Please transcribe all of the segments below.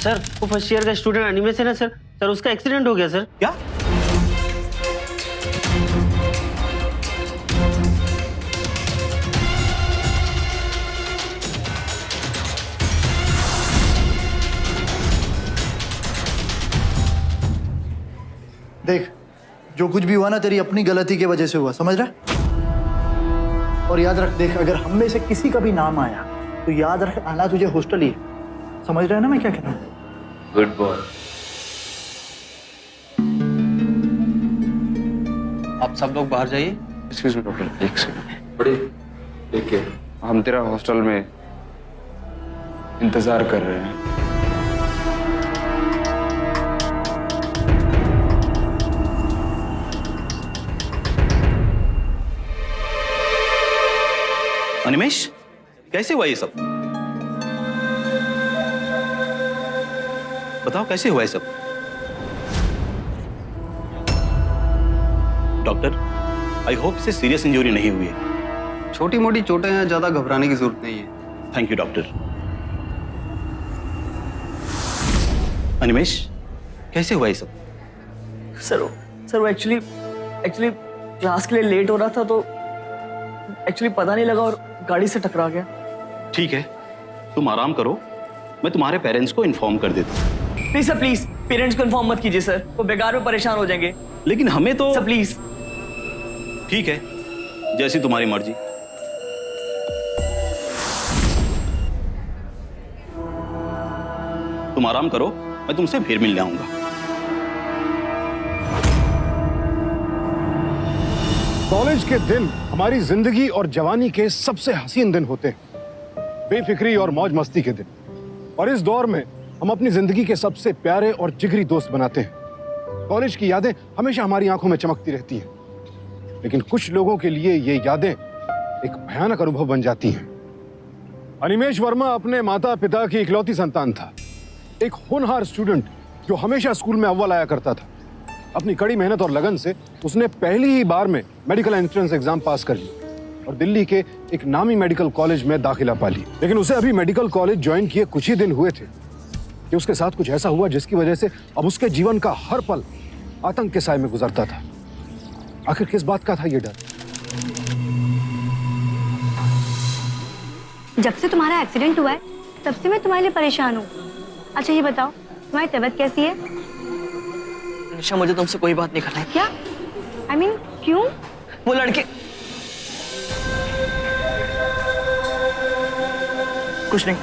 Sir वो first year का student Animesh है ना सर, सर उसका एक्सीडेंट हो गया सर। क्या? देख, जो कुछ भी हुआ ना तेरी अपनी गलती की वजह से हुआ, समझ रहा? और याद रख, देख अगर हम में से किसी का भी नाम आया तो याद रख आना तुझे हॉस्टल ही है। समझ रहा है ना मैं क्या कह रहा हूँ? Good boy. आप सब लोग बाहर जाइए। एक्सक्यूज मी डॉक्टर, एक सेकंड। बड़े देखिए, हम तेरा हॉस्टल में इंतजार कर रहे हैं। अनिमेश, कैसे हुआ ये सब? बताओ कैसे हुआ ये सब? डॉक्टर, आई होप इसे सीरियस इंजरी नहीं हुई है। छोटी मोटी चोटें हैं, ज्यादा घबराने की जरूरत नहीं है। Thank you doctor. अनिमेश, कैसे हुआ ये सब? सर वो एक्चुअली क्लास के लिए लेट हो रहा था तो एक्चुअली पता नहीं लगा और गाड़ी से टकरा गया। ठीक है, तुम आराम करो, मैं तुम्हारे पेरेंट्स को इन्फॉर्म कर देता हूँ। प्लीज सर, प्लीज पेरेंट्स को इन्फॉर्म मत कीजिए सर, वो बेकार में परेशान हो जाएंगे। लेकिन हमें तो सर प्लीज। ठीक है, जैसी तुम्हारी मर्जी। तुम आराम करो, मैं तुमसे फिर मिलने आऊंगा। कॉलेज के दिन हमारी जिंदगी और जवानी के सबसे हसीन दिन होते हैं, बेफिक्री और मौज मस्ती के दिन। और इस दौर में हम अपनी जिंदगी के सबसे प्यारे और जिगरी दोस्त बनाते हैं। कॉलेज की यादें हमेशा हमारी आंखों में चमकती रहती हैं, लेकिन कुछ लोगों के लिए ये यादें एक भयानक अनुभव बन जाती हैं। अनिमेश वर्मा अपने माता पिता की इकलौती संतान था, एक होनहार स्टूडेंट जो हमेशा स्कूल में अव्वल आया करता था। अपनी कड़ी मेहनत और लगन से उसने पहली ही बार में मेडिकल एंट्रेंस एग्जाम पास कर ली और दिल्ली के एक नामी मेडिकल कॉलेज में दाखिला पा ली। लेकिन उसे अभी मेडिकल कॉलेज ज्वाइन किए कुछ ही दिन हुए थे कि उसके साथ कुछ ऐसा हुआ जिसकी वजह से अब उसके जीवन का हर पल आतंक के साए में गुजरता था। आखिर किस बात का था ये डर? जब से तुम्हारा एक्सीडेंट हुआ है तब से मैं तुम्हारे लिए परेशान हूँ। अच्छा ये बताओ, तुम्हारी तबीयत कैसी है? निशा, मुझे तुमसे कोई बात नहीं करना है। क्या? I mean, क्यों? वो लड़के कुछ नहीं।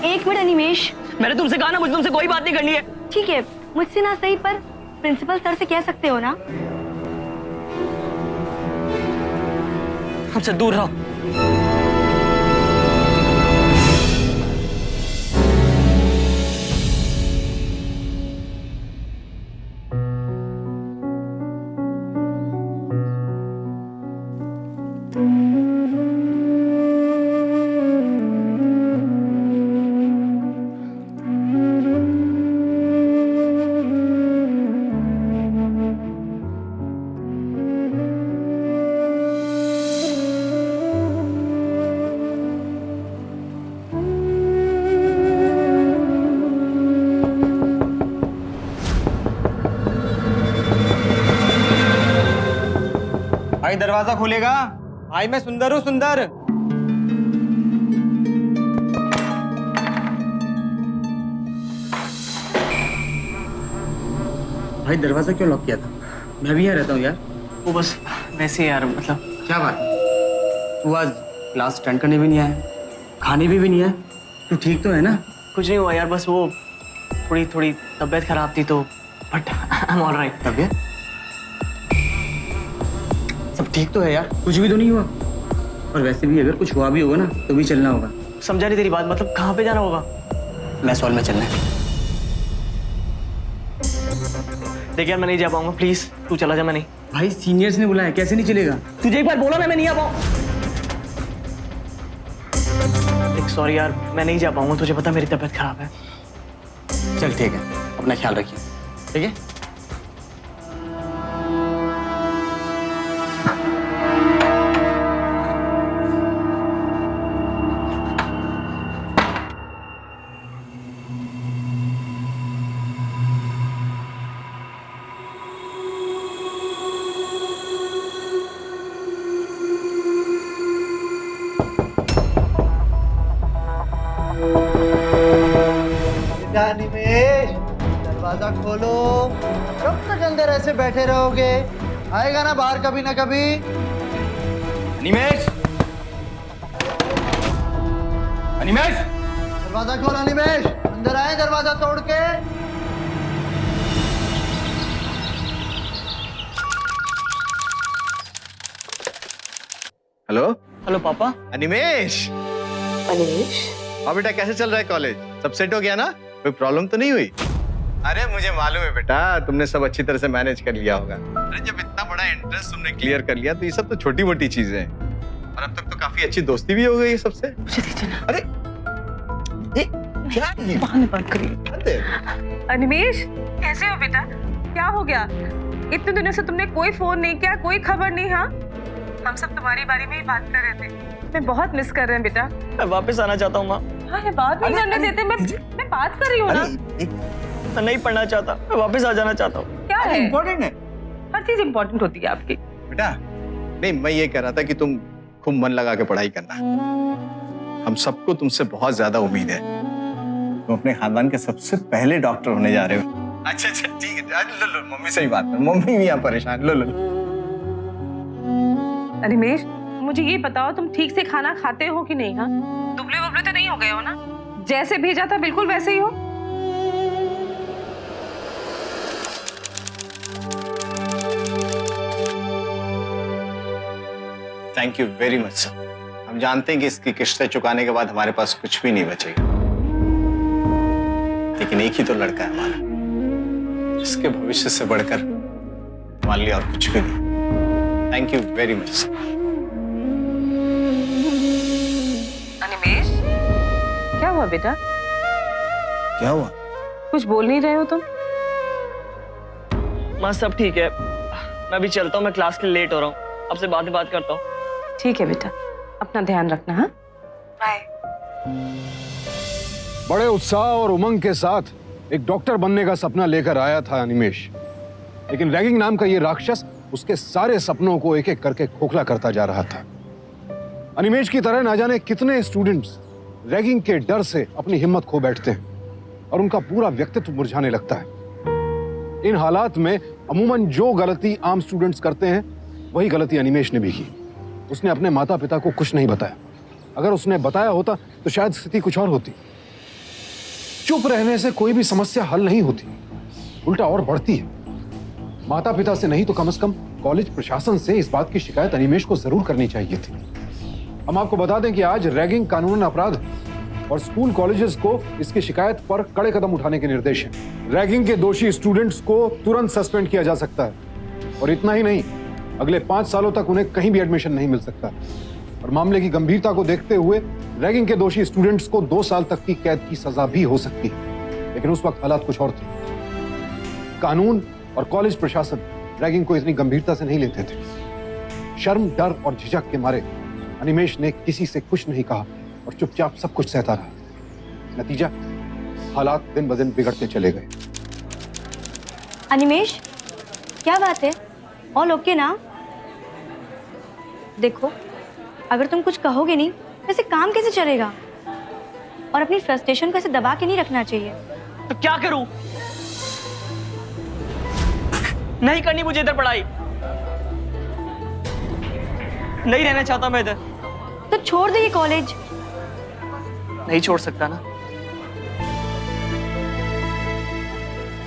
एक मिनट अनिमेश, मैंने तुमसे कहा ना, मुझे तुमसे कोई बात नहीं करनी है। ठीक है मुझसे ना सही पर प्रिंसिपल सर से कह सकते हो ना। हमसे दूर रहो। भाई दरवाजा खोलेगा? भाई मैं सुंदर हूँ, सुंदर। भाई दरवाजा क्यों लॉक किया था? मैं भी यहाँ रहता हूँ यार। वो बस वैसे यार, मतलब क्या बात है? तू आज क्लास अटेंड करने भी नहीं आया, खाने भी नहीं आया। तू ठीक तो है ना? कुछ नहीं हुआ यार, बस वो थोड़ी तबीयत खराब थी तो, बट आई एम ऑलराइट। तबीयत सब ठीक तो है यार? कुछ भी तो नहीं हुआ? और वैसे भी अगर कुछ हुआ भी होगा ना तो भी चलना होगा। समझा नहीं तेरी बात, मतलब कहाँ पे जाना होगा? मैस हॉल में चलना है। देख यार, मैं नहीं जा पाऊंगा, प्लीज तू चला जा। मैं नहीं। भाई सीनियर्स ने बुलाया, कैसे नहीं चलेगा? तुझे एक बार बोला ना, मैं नहीं आ पाऊँ। सॉरी यार, मैं नहीं जा पाऊंगा, तुझे पता मेरी तबीयत खराब है। चल ठीक है, अपना ख्याल रखिए, ठीक है? अनिमेष, दरवाजा खोलो। कब तक अंदर ऐसे बैठे रहोगे? आएगा ना बाहर कभी ना कभी। अनिमेष, अनिमेष, दरवाजा खोल अनिमेष, अंदर आए दरवाजा तोड़ के। हेलो हेलो पापा। अनिमेष। अनिमेष, हाँ बेटा, कैसे चल रहा है कॉलेज? सब सेट हो गया ना? कोई प्रॉब्लम तो नहीं हुई? अरे मुझे मालूम है बेटा, तुमने सब अच्छी तरह से मैनेज कर लिया होगा। अरे जब इतना बड़ा एंट्रेंस तुमने क्लियर कर लिया तो ये सब तो छोटी मोटी चीजें हैं। और अब तक तो काफी अच्छी दोस्ती भी हो गई है सबसे। मुझे दीजिए ना। अरे ये क्या ये? बहाने बंद करिए। अरे, अनिमेष, कैसे हो बेटा? क्या हो गया? इतने दिनों से तुमने कोई फोन नहीं किया, कोई खबर नहीं। हाँ, हम सब तुम्हारी बारे में ही बात कर रहे थे। मैं बहुत मिस कर रहे हैं बेटा। मैं वापस आना चाहता हूँ माँ। हाँ, ये बात नहीं करने देते। मैं बात कर रही हूँ ना। मैं नहीं पढ़ना चाहता, मैं वापस आ जाना चाहता हूँ। क्या है? इम्पोर्टेंट है हर चीज इम्पोर्टेंट होती है आपकी। बेटा। नहीं, मैं ये कह रहा था कि तुम खूब मन लगा के पढ़ाई करना। हम सबको तुमसे बहुत ज्यादा उम्मीद है। तुम अपने खानदान के सबसे पहले डॉक्टर होने जा रहे हो। अच्छा अच्छा, ठीक है। लो लो, मम्मी से ही बात कर। मम्मी भी यहाँ परेशान। लो लो। अनिमेष, मुझे ये बताओ, तुम ठीक से खाना खाते हो कि नहीं? हाँ, दुबले वुबले तो नहीं हो गए हो ना? जैसे भेजा था बिल्कुल वैसे ही हो। Thank you very much sir. हम जानते हैं कि इसकी किस्तें चुकाने के बाद हमारे पास कुछ भी नहीं बचेगा, लेकिन एक ही तो लड़का है हमारा, जिसके भविष्य से बढ़कर हमारे लिए और कुछ भी नहीं। Thank you very much sir. Animesh, क्या हुआ बेटा? क्या हुआ? कुछ बोल नहीं रहे हो तुम? माँ सब ठीक है, मैं अभी चलता हूँ। मैं क्लास के लिए लेट हो रहा हूँ, आपसे बाद में बात करता हूँ। ठीक है बेटा, अपना ध्यान रखना। हाँ, बाय। बड़े उत्साह और उमंग के साथ एक डॉक्टर बनने का सपना लेकर आया था अनिमेष, लेकिन रैगिंग नाम का ये राक्षस उसके सारे सपनों को एक एक करके खोखला करता जा रहा था। अनिमेष की तरह ना जाने कितने स्टूडेंट्स रैगिंग के डर से अपनी हिम्मत खो बैठते हैं और उनका पूरा व्यक्तित्व मुरझाने लगता है। इन हालात में अमूमन जो गलती आम स्टूडेंट्स करते हैं वही गलती अनिमेष ने भी की। उसने अपने माता पिता को कुछ नहीं बताया। अगर उसने बताया होता तो शायद स्थिति कुछ और होती। चुप रहने से कोई भी समस्या हल नहीं होती, उल्टा और बढ़ती है। माता पिता से नहीं तो कम से कम कॉलेज प्रशासन से इस बात की शिकायत अनिमेष को जरूर करनी चाहिए थी। हम आपको बता दें कि आज रैगिंग कानूनन अपराध है और स्कूल कॉलेजेस को इसकी शिकायत पर कड़े कदम उठाने के निर्देश हैं। रैगिंग के दोषी स्टूडेंट्स को तुरंत सस्पेंड किया जा सकता है और इतना ही नहीं, अगले 5 सालों तक उन्हें कहीं भी एडमिशन नहीं मिल सकता। और मामले की गंभीरता को देखते हुए रैगिंग के दोषी स्टूडेंट्स को 2 साल तक की कैद की सजा भी हो सकती है। लेकिन उस वक्त हालात कुछ और थे। कानून और कॉलेज प्रशासन रैगिंग को इतनी गंभीरता से नहीं लेते थे। शर्म, डर और झिझक के मारे अनिमेष ने किसी से कुछ नहीं कहा और चुपचाप सब कुछ सहता रहा। नतीजा, हालात दिन ब दिन बिगड़ते चले गए। अनिमेष, क्या बात है? ऑल ओके ना? देखो, अगर तुम कुछ कहोगे नहीं वैसे काम कैसे चलेगा? और अपनी फ्रस्ट्रेशन को ऐसे दबा के नहीं रखना चाहिए। तो क्या करूं? नहीं करनी मुझे इधर पढ़ाई, नहीं रहना चाहता मैं इधर। तो छोड़ दे ये कॉलेज। नहीं छोड़ सकता ना,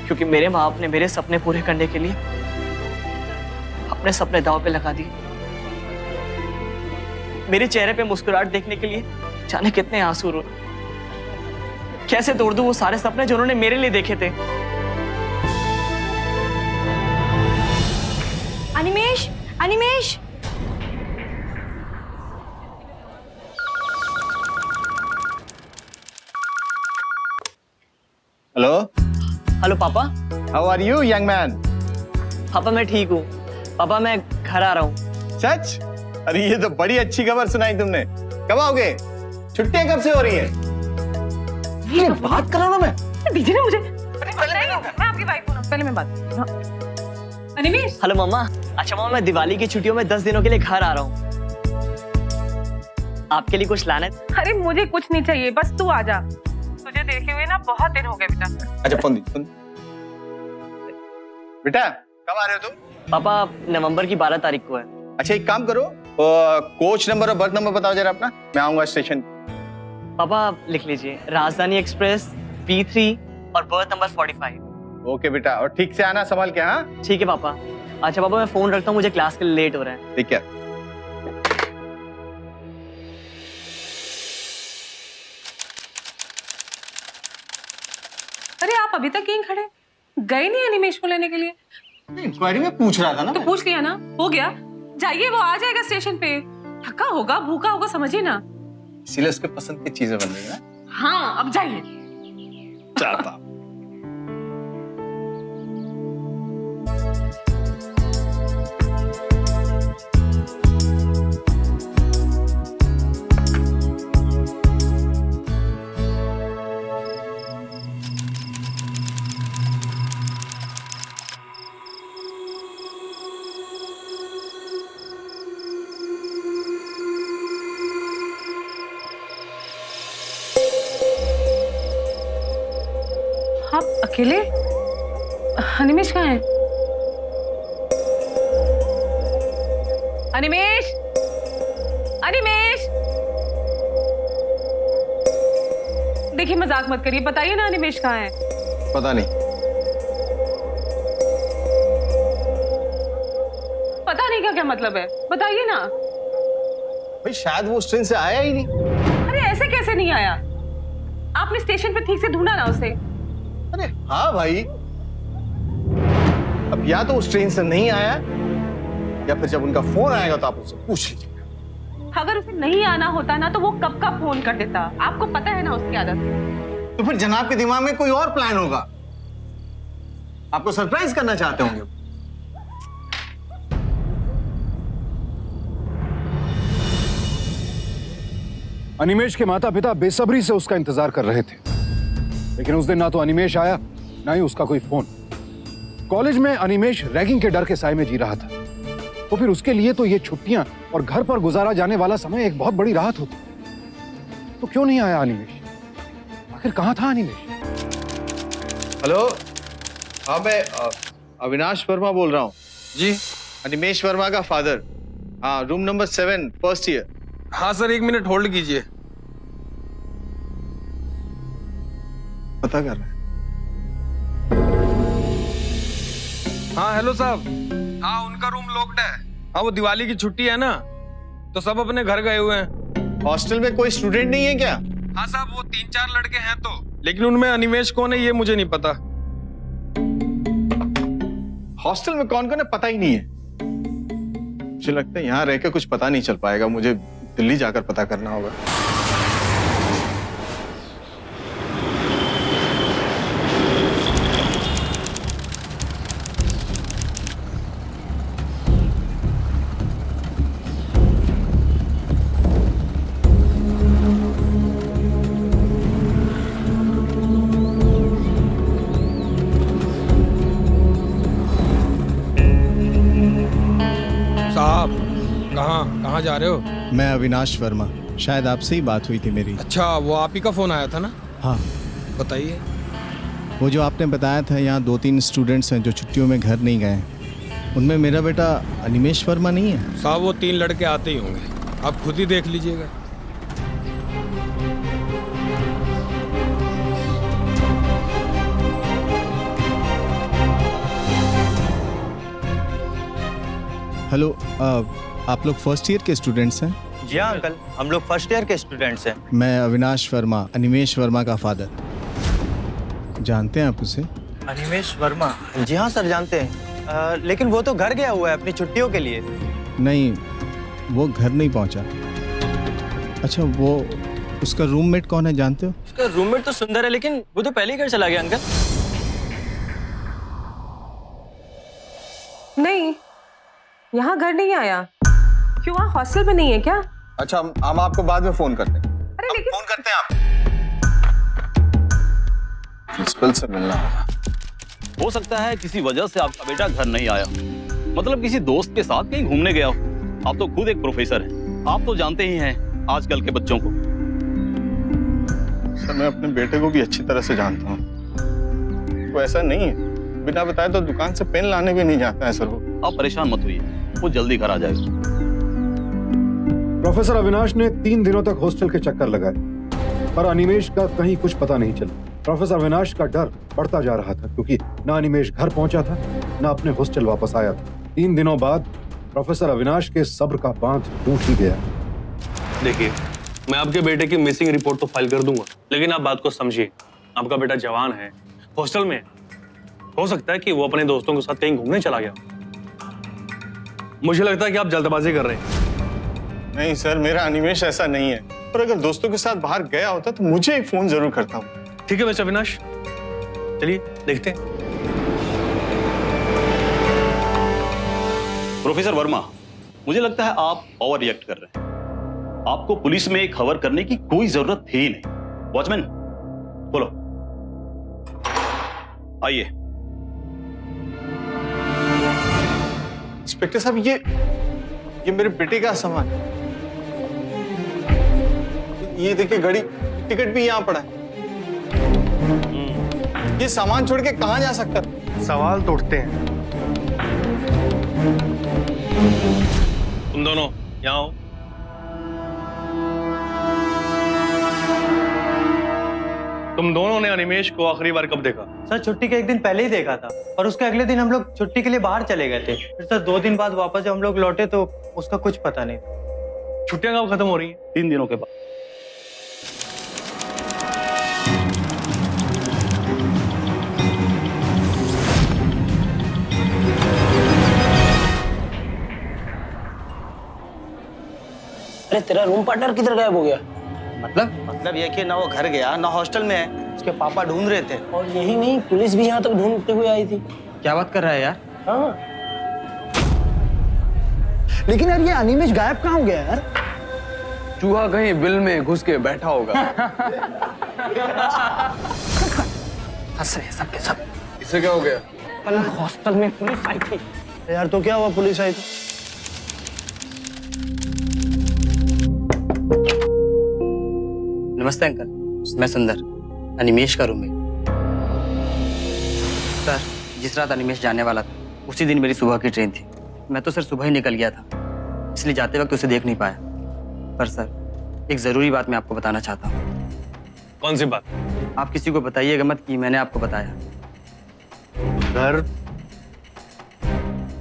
क्योंकि मेरे माँ बाप ने मेरे सपने पूरे करने के लिए अपने सपने दांव पे लगा दिए। मेरे चेहरे पे मुस्कुराहट देखने के लिए जाने कितने आंसू रोए। कैसे तोड़ दूं वो सारे सपने जो उन्होंने मेरे लिए देखे थे। अनिमेष, अनिमेष, हेलो। हेलो पापा। How are you young man? पापा मैं ठीक हूँ। पापा मैं घर आ रहा हूँ। सच? अरे ये तो बड़ी अच्छी खबर सुनाई तुमने। कब आओगे? छुट्टियां कब से हो रही है? ये बात करो ना। मैं दीजिए ना मुझे। मैं आपकी वाइफ हूँ ना, पहले मैं बात। हाँ। अनिमेष। हेलो मम्मा। अच्छा मम्मा, मैं दिवाली की छुट्टियों में 10 दिनों के लिए घर आ रहा हूँ। आपके लिए कुछ लाना है? अरे मुझे कुछ नहीं चाहिए, बस तू आ जा। तुझे देखे हुए ना बहुत दिन हो गए बेटा। अच्छा फोन दी, फोन। बेटा कब आ रहे हो तुम? पापा नवंबर की 12 तारीख को है। अच्छा एक काम करो, कोच नंबर और बर्थ नंबर बताओ जरा अपना, मैं आऊंगा स्टेशन। पापा लिख लीजिए, राजधानी एक्सप्रेस B3 और बर्थ नंबर 45। ओके बेटा, और ठीक से आना, संभाल के। हाँ ठीक है पापा। अच्छा पापा मैं फोन रखता हूँ, मुझे क्लास के लिए लेट हो रहा है। ठीक है। अरे आप अभी तक यहीं खड़े, गए नहीं अनिमेश को लेने के लिए? इंक्वायरी में पूछ रहा था ना। तो पूछ लिया ना, हो गया। जाइए, वो आ जाएगा स्टेशन पे। थका होगा, भूखा होगा, समझिए ना। इसीलिए उसके पसंद की चीजें बन रही है ना। हाँ अब जाइए। चाहता आप अकेले? अनिमेश कहाँ है? अनिमेश, अनिमेश, देखिए मजाक मत करिए, बताइए ना अनिमेश कहाँ है? पता नहीं। पता नहीं का क्या मतलब है? बताइए ना। भाई शायद वो उस ट्रेन से आया ही नहीं। अरे ऐसे कैसे नहीं आया? आपने स्टेशन पे ठीक से ढूंढा ना उसे? अरे हाँ भाई, अब या तो उस ट्रेन से नहीं आया या फिर जब उनका फोन आएगा तो आप उससे पूछ लीजिए। अगर उसे नहीं आना होता ना तो वो कब का फोन कर देता। आपको पता है ना उसकी आदत। तो फिर जनाब के दिमाग में कोई और प्लान होगा, आपको सरप्राइज करना चाहते होंगे। अनिमेश के माता पिता बेसब्री से उसका इंतजार कर रहे थे, लेकिन उस दिन ना तो अनिमेश आया ना ही उसका कोई फोन। कॉलेज में अनिमेश रैगिंग के डर के साए में जी रहा था, तो फिर उसके लिए तो ये छुट्टियां और घर पर गुजारा जाने वाला समय एक बहुत बड़ी राहत होती। तो क्यों नहीं आया अनिमेश? आखिर कहां था अनिमेश? हेलो, हाँ मैं अविनाश वर्मा बोल रहा हूँ जी। अनिमेश वर्मा का फादर। हाँ, रूम नंबर 7 फर्स्ट ईयर। हाँ सर, 1 मिनट होल्ड कीजिए। पता कर रहे हैं। हाँ हेलो साहब। हाँ उनका रूम लॉक्ड है। हाँ वो दिवाली की छुट्टी है ना, तो सब अपने घर गए हुए हैं। हॉस्टल में कोई स्टूडेंट नहीं है क्या? हाँ साहब, वो 3-4 लड़के हैं तो, लेकिन उनमें अनिमेश कौन है ये मुझे नहीं पता। हॉस्टल में कौन कौन है पता ही नहीं है। मुझे लगता है यहाँ रह के कुछ पता नहीं चल पाएगा, मुझे दिल्ली जाकर पता करना होगा। साहब कहाँ जा रहे हो? मैं अविनाश वर्मा, शायद आपसे ही बात हुई थी मेरी। अच्छा, वो आप ही का फोन आया था ना? हाँ बताइए। वो जो आपने बताया था यहाँ 2-3 स्टूडेंट्स हैं जो छुट्टियों में घर नहीं गए, उनमें मेरा बेटा अनिमेश वर्मा नहीं है? साहब वो 3 लड़के आते ही होंगे, आप खुद ही देख लीजिएगा। हेलो, आप लोग फर्स्ट ईयर के स्टूडेंट्स हैं? जी हाँ अंकल, हम लोग फर्स्ट ईयर के स्टूडेंट्स हैं। मैं अविनाश वर्मा, अनिमेश वर्मा का फादर। जानते हैं आप उसे? अनिमेश वर्मा? जी हाँ सर जानते हैं, लेकिन वो तो घर गया हुआ है अपनी छुट्टियों के लिए। नहीं, वो घर नहीं पहुंचा। अच्छा, वो उसका रूममेट कौन है जानते हो? उसका रूममेट तो सुंदर है, लेकिन वो तो पहले ही घर चला गया अंकल। नहीं, यहाँ घर नहीं आया। क्यों, वहाँ हॉस्टल में नहीं है क्या? अच्छा, हम आपको बाद में फोन करते हैं। अरे लेकिन फोन करते हैं आप। प्रिंसिपल से मिलना होगा। हो सकता है किसी वजह से आपका बेटा घर नहीं आया, मतलब किसी दोस्त के साथ कहीं घूमने गया हो। आप तो खुद एक प्रोफेसर हैं, आप तो जानते ही हैं आजकल के बच्चों को। सर मैं अपने बेटे को भी अच्छी तरह से जानता हूँ, वो ऐसा नहीं है। बिना बताए तो दुकान से पेन लाने भी नहीं जाता है सर वो। आप परेशान मत होइए, वो जल्दी घर आ जाएगा। प्रोफेसर अविनाश ने 3 दिनों तक हॉस्टल के चक्कर लगाए, पर अनिमेष का कहीं कुछ पता नहीं चला। प्रोफेसर अविनाश का डर बढ़ता जा रहा था, क्योंकि ना अनिमेष घर पहुंचा था, ना अपने हॉस्टल वापस आया था। 3 दिनों बाद प्रोफेसर अविनाश के सब्र का बांध टूट ही गया। देखिए, मैं आपके बेटे की मिसिंग रिपोर्ट तो फाइल कर दूंगा, लेकिन आप बात को समझिए। आपका बेटा जवान है, हॉस्टल में है। हो सकता है कि वो अपने दोस्तों के साथ कहीं घूमने चला गया। मुझे लगता है कि आप जल्दबाजी कर रहे हैं। नहीं सर, मेरा अनिमेष ऐसा नहीं है, पर अगर दोस्तों के साथ बाहर गया होता तो मुझे एक फोन जरूर करता हूँ। ठीक है मिस्टर अविनाश, चलिए देखते हैं। प्रोफेसर वर्मा, मुझे लगता है आप ओवर रिएक्ट कर रहे हैं। आपको पुलिस में खबर करने की कोई जरूरत थी नहीं। वॉचमैन बोलो, आइए। इंस्पेक्टर साहब, ये मेरे बेटे का सामान, ये देखिए घड़ी, टिकट भी यहाँ पड़ा है। ये सामान छोड़ के कहाँ जा सकता? सवाल तो उठते हैं। तुम दोनों यहाँ आओ। तुम दोनों ने अनिमेष को आखिरी बार कब देखा? सर छुट्टी के 1 दिन पहले ही देखा था, और उसके अगले दिन हम लोग छुट्टी के लिए बाहर चले गए थे। फिर सर 2 दिन बाद वापस जब हम लोग लौटे तो उसका कुछ पता नहीं। छुट्टियां कब खत्म हो रही हैं? 3 दिनों के बाद। अरे तेरा रूम पार्टनर किधर गायब हो गया? मतलब ये कि ना वो घर गया ना हॉस्टल में है, उसके पापा ढूंढ रहे थे। और यही नहीं, पुलिस भी यहाँ तक ढूंढते हुए आई थी। क्या बात कर रहा है यार? हाँ, लेकिन यार ये अनिमेष गायब कहाँ हो गया यार? चूहा कहीं बिल में घुस के बैठा होगा। हंस रहे सबके सब। इससे क्या हो गया? कल हॉस्टल में पुलिस आई थी। यार तो क्या हुआ, पुलिस आई तो? नमस्ते अंकल, मैं सुंदर, अनिमेष का रूममेट। सर, जिस रात अनिमेष जाने वाला था उसी दिन मेरी सुबह की ट्रेन थी। मैं तो सर सुबह ही निकल गया था, इसलिए जाते वक्त उसे देख नहीं पाया। पर सर, एक जरूरी बात मैं आपको बताना चाहता हूँ। कौन सी बात? आप किसी को बताइएगा मत कि मैंने आपको बताया। डर,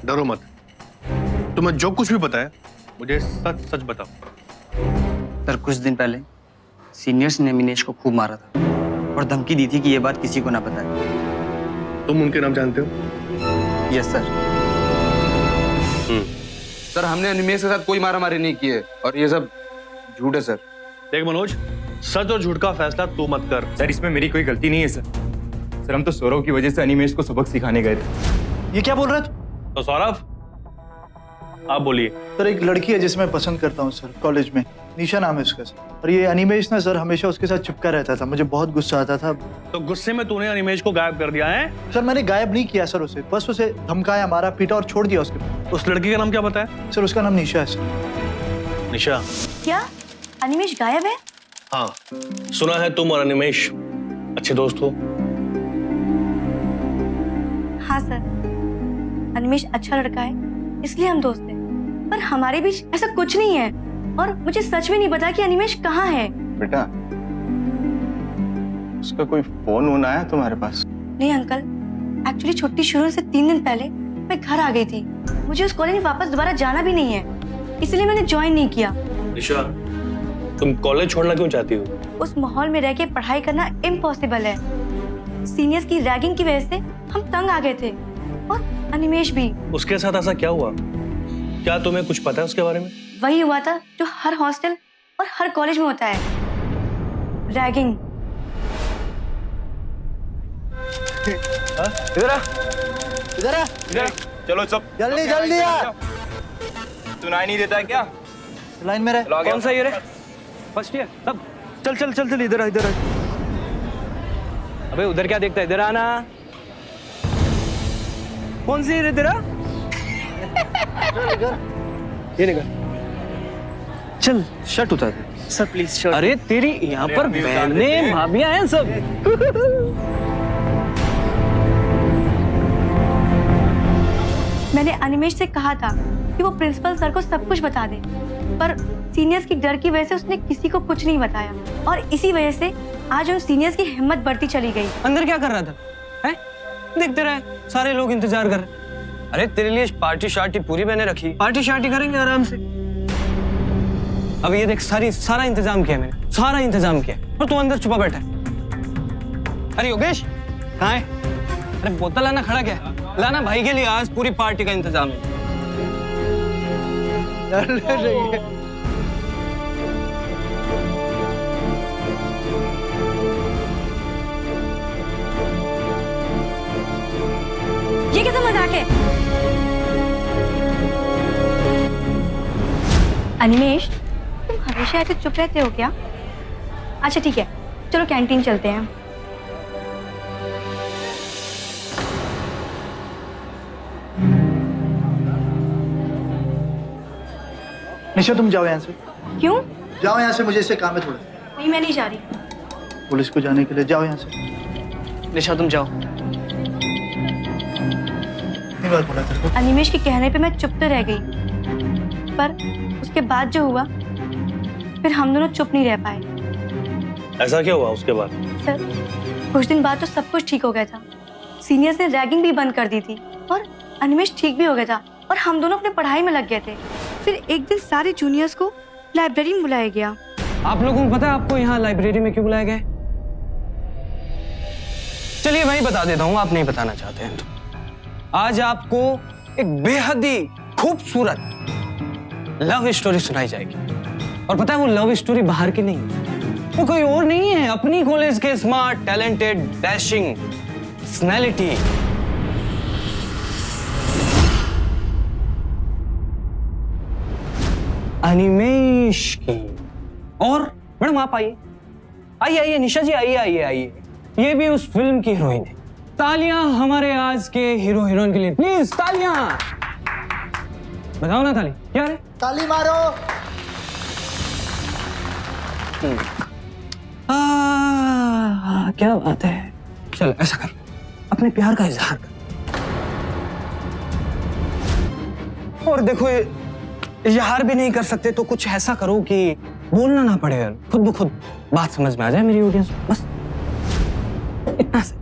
डरो मत। तुम्हें जो कुछ भी बताया मुझे सच सच बताओ। सर, कुछ दिन पहले सीनियर्स ने अनिमेष को खूब मारा था और धमकी दी थी कि ये बात किसी को ना बताए। तुम उनके नाम जानते हो? Yes sir. सर, हमने अनिमेष के साथ कोई मारामारी नहीं की है और ये सब झूठ है सर। देख मनोज, सच और झूठ का फैसला तू मत कर। सर, इसमें मेरी कोई गलती नहीं है सर। हम तो सौरभ की वजह से अनिमेष को सबक सिखाने गए थे। ये क्या बोल रहे थे? तो सौरभ, आप बोलिए। सर, एक लड़की है जिसे मैं पसंद करता हूँ सर, कॉलेज में, निशा नाम है उसका सर। और ये अनिमेष ना सर हमेशा उसके साथ चिपका रहता था, मुझे बहुत गुस्सा आता था। तो गुस्से में तूने अनिमेष को गायब कर दिया है? सर मैंने गायब नहीं किया सर उसे, बस उसे धमकाया, मारा, पीटा और छोड़ दिया उसके। उस लड़की का नाम क्या बताया? सर उसका नाम निशा है सर। निशा? क्या अनिमेष गायब है? हाँ, सुना है तुम और अनिमेष अच्छे दोस्त हो। हाँ सर, अनिमेष अच्छा लड़का है, इसलिए हम दोस्त हैं। पर हमारे बीच ऐसा कुछ नहीं है, और मुझे सच में नहीं पता कि अनिमेष कहाँ है। बेटा, उसका कोई फोन वोन आया तुम्हारे पास? नहीं अंकल, एक्चुअली छुट्टी शुरू से 3 दिन पहले मैं घर आ गई थी। मुझे उस कॉलेज में वापस दोबारा जाना भी नहीं है, इसलिए मैंने ज्वाइन नहीं किया। निशा, तुम कॉलेज छोड़ना क्यों चाहती हो? उस माहौल में रह के पढ़ाई करना इम्पॉसिबल है। सीनियर्स की रैगिंग की वजह से हम तंग आ गए थे, और अनिमेष भी। उसके साथ ऐसा क्या हुआ? क्या तुम्हें कुछ पता है उसके बारे में? वही हुआ था जो हर हॉस्टल और हर कॉलेज में होता है, रैगिंग। इधर आ, इधर आ, चलो सब जल्दी जल्दी आ। सुनाई नहीं देता है क्या? लाइन में रह। कौन सा ईयर है? First year. सब चल चल चल चल, इधर इधर। अबे उधर क्या देखता है, इधर आना। कौन सी है तेरा? ये निकल। चल शर्ट उतार दे। Sir please shirt. अरे तेरी यहाँ पर बहनें भाभियां हैं सब। मैंने अनिमेश से कहा था कि वो प्रिंसिपल सर को सब कुछ बता दे, पर सीनियर्स की डर की वजह से उसने किसी को कुछ नहीं बताया और इसी वजह से आज उन सीनियर्स की हिम्मत बढ़ती चली गई। अंदर क्या कर रहा था? हैं? देखते रहे, सारे लोग इंतजार कर रहे। अरे तेरे लिए पार्टी शार्टी पूरी मैंने रखी, पार्टी शार्टी करेंगे आराम से। अब ये देख सारा इंतजाम किया मैंने, सारा इंतजाम किया और तू अंदर छुपा बैठा है। अरे योगेश कहाँ है? अरे बोतल लाना, खड़ा क्या है? लाना भाई के लिए, आज पूरी पार्टी का इंतजाम है। ये कैसा मजाक है? अनिमेश, तुम हमेशा ऐसे चुप रहते हो क्या? अच्छा ठीक है, चलो कैंटीन चलते हैं। निशा तुम जाओ यहाँ से। क्यों? जाओ यहाँ से, मुझे इससे काम है थोड़ा। नहीं, मैं नहीं जा रही। पुलिस को जाने के लिए जाओ यहाँ से। निशा तुम जाओ। कितनी बार बोला तेरे को? अनिमेश के कहने पे मैं चुप तो रह गई, पर उसके बाद जो हुआ फिर हम दोनों चुप नहीं रह पाए। ऐसा क्या हुआ उसके बाद? सर, कुछ दिन बाद तो सब कुछ ठीक हो गया था। सीनियर्स ने रैगिंग भी बंद कर दी थी और अनिमेश ठीक भी हो गया था और हम दोनों अपने पढ़ाई में लग गए थे। फिर एक दिन सारे जूनियर्स को लाइब्रेरी में बुलाया गया। आप लोगों को पता है आपको यहाँ लाइब्रेरी में क्यों बुलाया गया? चलिए मैं ही बता देता हूँ, आप नहीं बताना चाहते हैं तो। आज आपको एक बेहद ही खूबसूरत लव स्टोरी सुनाई जाएगी और पता है वो लव स्टोरी बाहर की नहीं, वो कोई और नहीं है, अपनी कॉलेज के smart, talented, dashing personality Animesh की। और मैडम आप आइए, आइए निशा जी, आइए। ये भी उस फिल्म की हीरोइन है। तालियां हमारे आज के हीरो हीरोइन के लिए प्लीज, तालियां। बताओ ना ताली क्या है? ताली मारो। क्या बात है। चल ऐसा कर, अपने प्यार का इजहार कर। और देखो इजहार भी नहीं कर सकते तो कुछ ऐसा करो कि बोलना ना पड़े, खुद ब खुद बात समझ में आ जाए मेरी ऑडियंस, बस इतना से।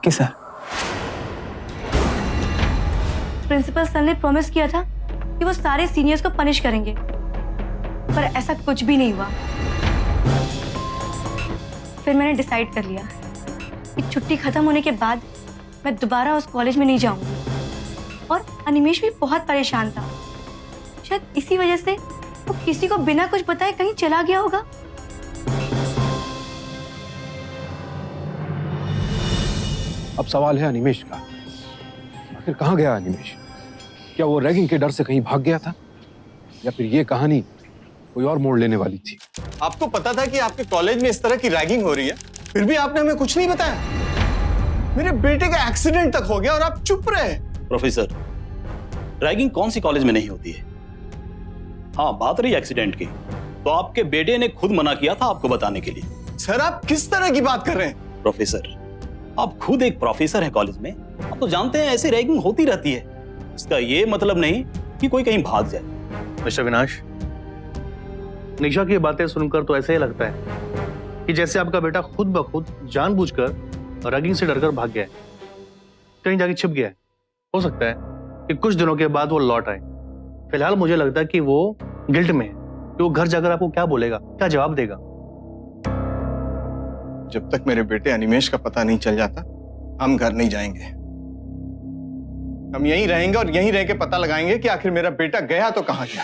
कि सर प्रिंसिपल सर ने प्रॉमिस किया था कि वो सारे सीनियर्स को पनिश करेंगे, पर ऐसा कुछ भी नहीं हुआ। फिर मैंने डिसाइड कर लिया कि छुट्टी खत्म होने के बाद मैं दोबारा उस कॉलेज में नहीं जाऊंगी। और अनिमेश भी बहुत परेशान था, शायद इसी वजह से वो किसी को बिना कुछ बताए कहीं चला गया होगा। अब सवाल है अनिमेश का, आखिर कहाँ गया अनिमेश? क्या वो रैगिंग के डर से कहीं भाग गया था, या फिर ये कहानी कोई और मोड़ लेने वाली थी? आपको पता था कि आपके कॉलेज में इस तरह की रैगिंग हो रही है, फिर भी आपने हमें कुछ नहीं बताया। मेरे बेटे का एक्सीडेंट तक हो गया और आप चुप रहे। प्रोफेसर, रैगिंग कौन सी कॉलेज में नहीं होती है? हाँ, बात रही एक्सीडेंट की, तो आपके बेटे ने खुद मना किया था आपको बताने के लिए। सर आप किस तरह की बात कर रहे हैं? प्रोफेसर, आप खुद एक प्रोफेसर हैं कॉलेज में, आप तो जानते हैं ऐसी रैगिंग होती रहती है। इसका ये मतलब नहीं कि कोई कहीं भाग जाए। मिस्टर विनाश, निशा की बातें सुनकर तो ऐसे ही लगता है कि जैसे आपका बेटा खुद ब खुद जानबूझकर रैगिंग से डरकर भाग गया है, कहीं जाके छिप गया है। हो सकता है कि कुछ दिनों के बाद वो लौट आए। फिलहाल मुझे लगता है कि वो गिल्ट में है कि वो घर जाकर आपको क्या बोलेगा, क्या जवाब देगा। जब तक मेरे बेटे अनिमेश का पता नहीं चल जाता, हम घर नहीं जाएंगे। हम यहीं रहेंगे और यहीं रह के पता लगाएंगे कि आखिर मेरा बेटा गया तो कहां गया।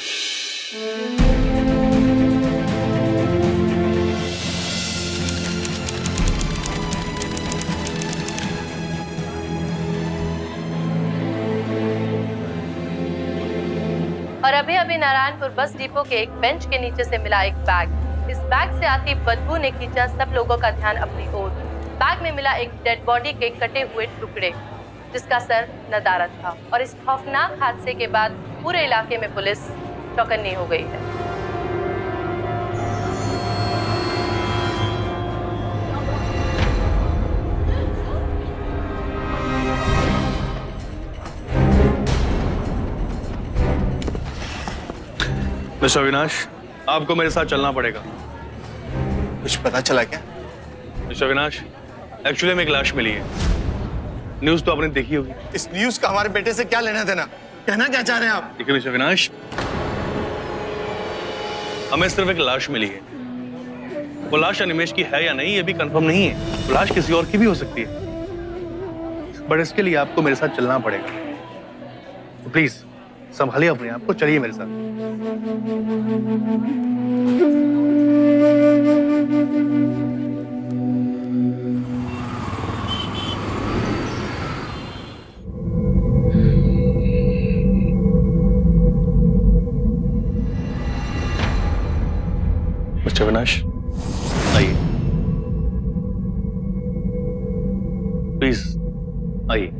और अभी अभी नारायणपुर बस डिपो के एक बेंच के नीचे से मिला एक बैग। इस बैग से आती बदबू ने खींचा सब लोगों का ध्यान अपनी ओर। बैग में मिला एक डेड बॉडी के कटे हुए टुकड़े, जिसका सर नदारद था। और इस खौफनाक हादसे के बाद पूरे इलाके में पुलिस चौकन्नी हो गई है। मिस्टर अविनाश, आपको मेरे साथ चलना पड़ेगा। कुछ पता चला क्या? मिस्टर अविनाश, एक्चुअली में एक लाश मिली है। न्यूज तो आपने देखी होगी। इस न्यूज का हमारे बेटे से क्या लेना देना? कहना क्या चाह रहे हैं आप? देखिए मिस्टर अविनाश, हमें सिर्फ एक लाश मिली है। वो लाश अनिमेश की है या नहीं ये भी कंफर्म नहीं है। वो लाश किसी और की भी हो सकती है, बट इसके लिए आपको मेरे साथ चलना पड़ेगा। तो प्लीज संभालिए अपने आप को, चलिए मेरे साथ। मिस्टर अविनाश, आइए प्लीज, आइए।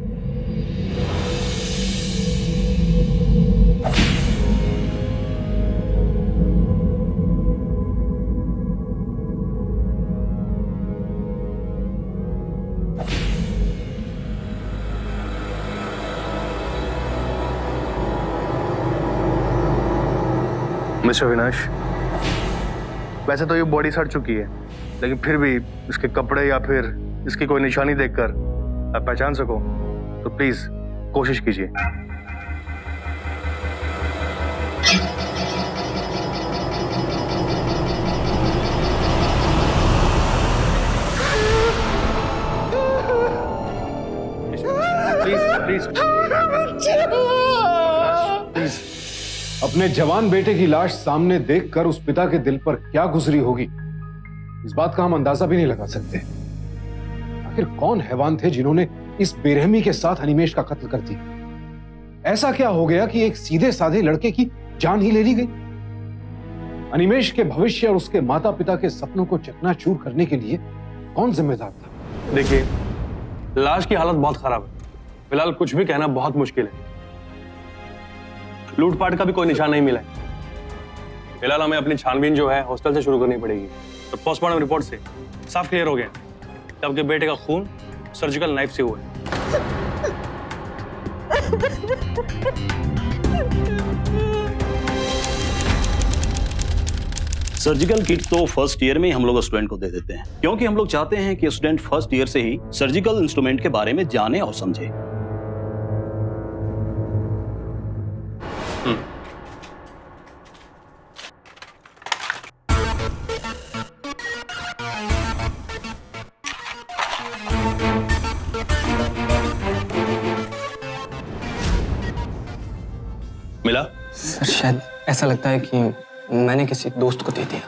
मिस्टर अविनाश, वैसे तो ये बॉडी सड़ चुकी है, लेकिन फिर भी इसके कपड़े या फिर इसकी कोई निशानी देखकर आप पहचान सको तो प्लीज कोशिश कीजिए। प्लीज प्लीज अपने जवान बेटे की लाश सामने देखकर उस पिता के दिल पर क्या गुजरी होगी, इस बात का हम अंदाजा भी नहीं लगा सकते। आखिर कौन हैवान थे जिन्होंने इस बेरहमी के साथ अनिमेश का कत्ल कर दिया? ऐसा क्या हो गया कि एक सीधे साधे लड़के की जान ही ले ली गई? अनिमेश के भविष्य और उसके माता पिता के सपनों को चकनाचूर करने के लिए कौन जिम्मेदार था? देखिए, लाश की हालत बहुत खराब है। फिलहाल कुछ भी कहना बहुत मुश्किल है। लूटपाट का भी कोई निशान नहीं मिला है। फिलहाल हमें अपनी छानबीन जो है हॉस्टल से शुरू करनी पड़ेगी। तो पोस्टमार्टम रिपोर्ट से साफ क्लियर हो गया कि आपके बेटे का खून सर्जिकल नाइफ से हुआ है। सर्जिकल किट तो फर्स्ट ईयर में ही हम लोग स्टूडेंट को दे देते हैं, क्योंकि हम लोग चाहते हैं कि स्टूडेंट फर्स्ट ईयर से ही सर्जिकल इंस्ट्रूमेंट के बारे में जाने और समझे। मिला? सर शायद ऐसा लगता है कि मैंने किसी दोस्त को दे दिया,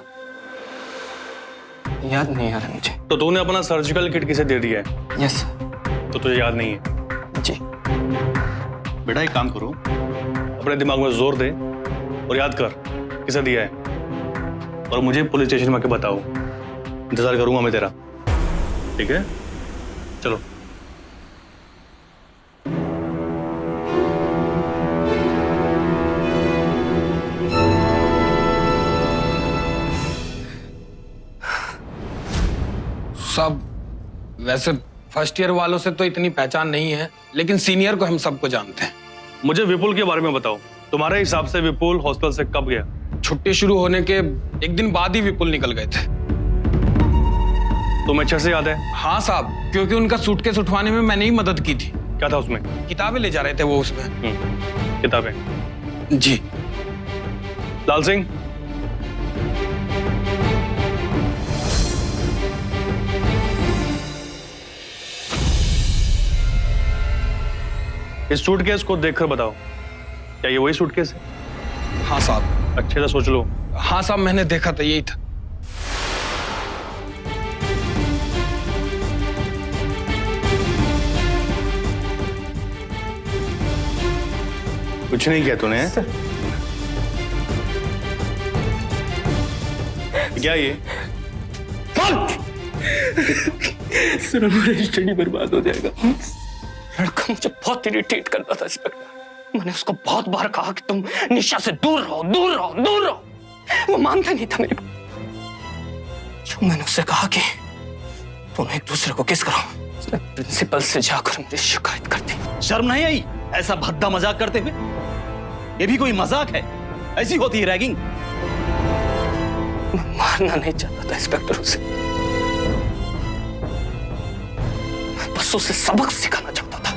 याद नहीं आ रहा मुझे। तो तूने अपना सर्जिकल किट किसे दे दिया है? यस। तो तुझे याद नहीं है? जी। बेटा एक काम करो, अपने दिमाग में जोर दे और याद कर किसे दिया है, और मुझे पुलिस स्टेशन में आके बताओ। इंतजार करूंगा मैं तेरा, ठीक है? चलो। सब वैसे फर्स्ट ईयर वालों से तो इतनी पहचान नहीं है, लेकिन सीनियर को हम सबको जानते हैं। मुझे विपुल के बारे में बताओ। तुम्हारे हिसाब से विपुल हॉस्टल से कब गया? छुट्टी शुरू होने के एक दिन बाद ही विपुल निकल गए थे। तुम्हें अच्छे से याद है? हाँ साहब, क्योंकि उनका सूटकेस उठवाने में मैंने ही मदद की थी। क्या था उसमें? किताबें ले जा रहे थे वो उसमें। किताबें? जी। लाल सिंह, इस सूटकेस को देखकर बताओ, क्या ये वही सूटकेस है? हाँ साहब। अच्छे से सोच लो। हाँ साहब, मैंने देखा था, यही था। कुछ नहीं किया तूने? क्या ये? सर हमारा स्टडी बर्बाद हो जाएगा। लड़का मुझे बहुत इरिटेट करता था इंस्पेक्टर। मैंने उसको बहुत बार कहा कि तुम निशा से दूर रहो, दूर रहो, दूर रहो। वो मानता नहीं था मेरी बात। जब मैंने उससे कहा कि तुम एक दूसरे को किस करो, उसने प्रिंसिपल से जाकर मुझे शिकायत कर दी। शर्म नहीं आई ऐसा भद्दा मजाक करते हुए? ये भी कोई मजाक है? ऐसी होती है रैगिंग। मैं मारना नहीं चाहता था इंस्पेक्टर उसे, मैं बस उसे सबक सिखाना चाहता था।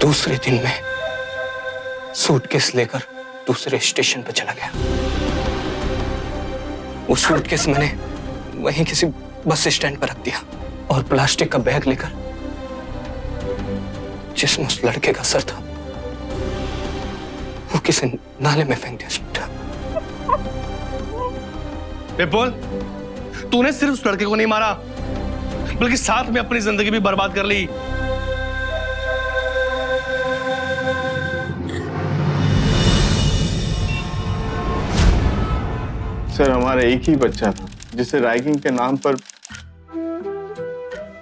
दूसरे दिन में सूटकेस लेकर दूसरे स्टेशन पर चला गया। वो सूटकेस मैंने वहीं किसी बस स्टैंड पर रख दिया और प्लास्टिक का बैग लेकर जिसमें उस लड़के का सर था वो किसी नाले में फेंक दिया। विपुल, तूने सिर्फ उस लड़के को नहीं मारा बल्कि साथ में अपनी जिंदगी भी बर्बाद कर ली। सर, हमारा एक ही बच्चा था जिसे रैगिंग के नाम पर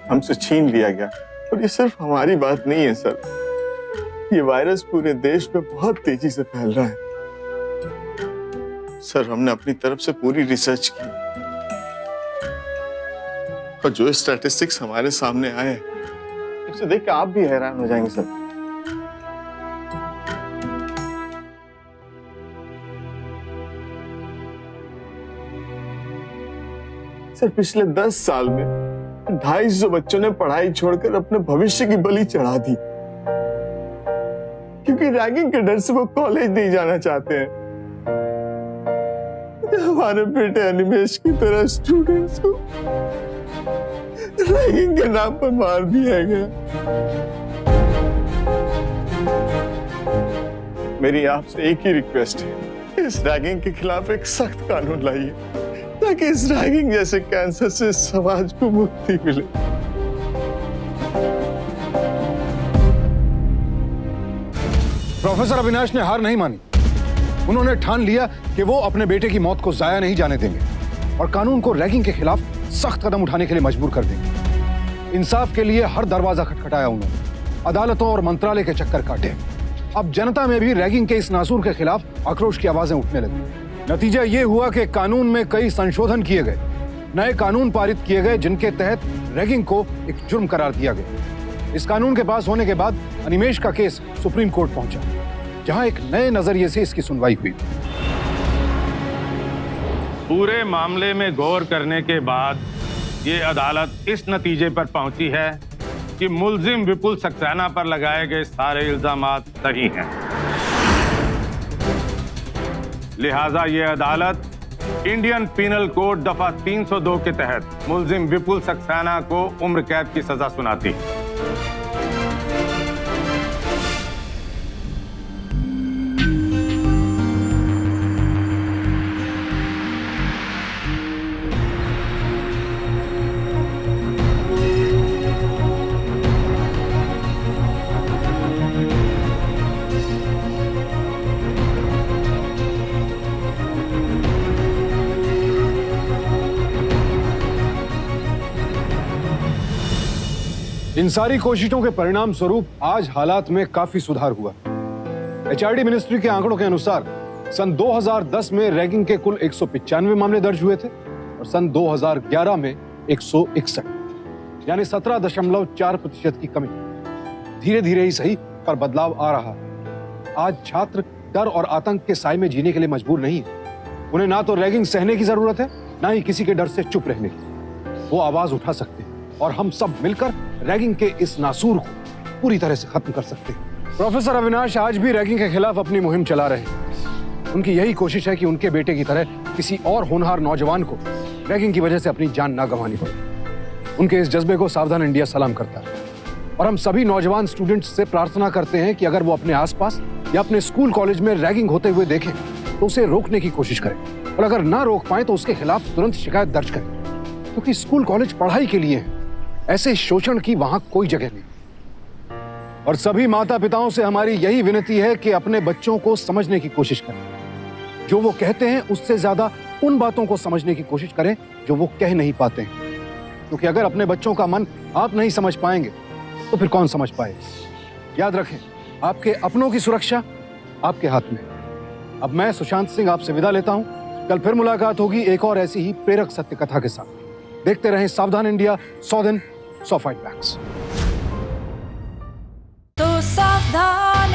हमसे छीन लिया गया। और ये सिर्फ हमारी बात नहीं है सर, ये वायरस पूरे देश में बहुत तेजी से फैल रहा है। सर, हमने अपनी तरफ से पूरी रिसर्च की और जो स्टैटिस्टिक्स हमारे सामने आए उसे देख के आप भी हैरान हो जाएंगे सर। सर, पिछले 10 साल में 250 बच्चों ने पढ़ाई छोड़कर अपने भविष्य की बलि चढ़ा दी क्योंकि रैगिंग के डर से वो कॉलेज नहीं जाना चाहते हैं। हमारे बेटे अनिमेश की तरह स्टूडेंट्स को रैगिंग के नाम पर मार दिया गया। मेरी आपसे एक ही रिक्वेस्ट है, इस रैगिंग के खिलाफ एक सख्त कानून लाइए ताकि इस रैगिंग जैसे कैंसर से समाज को मुक्ति मिले। प्रोफेसर अविनाश ने हार नहीं मानी। उन्होंने ठान लिया कि वो अपने बेटे की मौत को जाया नहीं जाने देंगे और कानून को रैगिंग के खिलाफ सख्त कदम उठाने के लिए मजबूर कर देंगे। इंसाफ के लिए हर दरवाजा खटखटाया उन्होंने, अदालतों और मंत्रालय के चक्कर काटे। अब जनता में भी रैगिंग के इस नासूर के खिलाफ आक्रोश की आवाजें उठने लगी। नतीजा ये हुआ कि कानून में कई संशोधन किए गए, नए कानून पारित किए गए जिनके तहत रैगिंग को एक जुर्म करार दिया गया। इस कानून के पास होने के बाद अनिमेश का केस सुप्रीम कोर्ट पहुंचा, जहां एक नए नजरिए से इसकी सुनवाई हुई। पूरे मामले में गौर करने के बाद ये अदालत इस नतीजे पर पहुंची है कि मुलजिम विपुल सक्सेना पर लगाए गए सारे इल्जामात सही हैं। लिहाजा ये अदालत इंडियन पीनल कोड दफा 302 के तहत मुलजिम विपुल सक्सेना को उम्र कैद की सजा सुनाती है। इन सारी कोशिशों के परिणाम स्वरूप आज हालात में काफी सुधार हुआ। एचआरडी मिनिस्ट्री के आंकड़ों के अनुसार सन 2010 में रैगिंग के कुल 195 मामले दर्ज हुए थे और सन 2011 में 161, यानी 17.4% की कमी। धीरे धीरे ही सही पर बदलाव आ रहा है। आज छात्र डर और आतंक के साए में जीने के लिए मजबूर नहीं है। उन्हें ना तो रैगिंग सहने की जरूरत है, ना ही किसी के डर से चुप रहने की। वो आवाज उठा सकते हैं और हम सब मिलकर रैगिंग के इस नासूर को पूरी तरह से खत्म कर सकते हैं। प्रोफेसर अविनाश आज भी रैगिंग के खिलाफ अपनी मुहिम चला रहे हैं। उनकी यही कोशिश है कि उनके बेटे की तरह किसी और होनहार नौजवान को रैगिंग की वजह से अपनी जान ना गंवानी पड़े। उनके इस जज्बे को सावधान इंडिया सलाम करता है और हम सभी नौजवान स्टूडेंट्स से प्रार्थना करते हैं कि अगर वो अपने आसपास या अपने स्कूल कॉलेज में रैगिंग होते हुए देखें तो उसे रोकने की कोशिश करें और अगर ना रोक पाए तो उसके खिलाफ तुरंत शिकायत दर्ज करें, क्योंकि स्कूल कॉलेज पढ़ाई के लिए है। ऐसे शोषण की वहां कोई जगह नहीं। और सभी माता पिताओं से हमारी यही विनती है कि अपने बच्चों को समझने की कोशिश करें। जो वो कहते हैं उससे ज्यादा उन बातों को समझने की कोशिश करें जो वो कह नहीं पाते हैं, क्योंकि अगर अपने बच्चों का मन आप नहीं समझ पाएंगे तो फिर कौन समझ पाएगा। याद रखें, आपके अपनों की सुरक्षा आपके हाथ में। अब मैं सुशांत सिंह आपसे विदा लेता हूं। कल फिर मुलाकात होगी एक और ऐसी ही प्रेरक सत्य कथा के साथ। देखते रहें सावधान इंडिया, 100 दिन 100 फाइट बैक्स। तो सावधान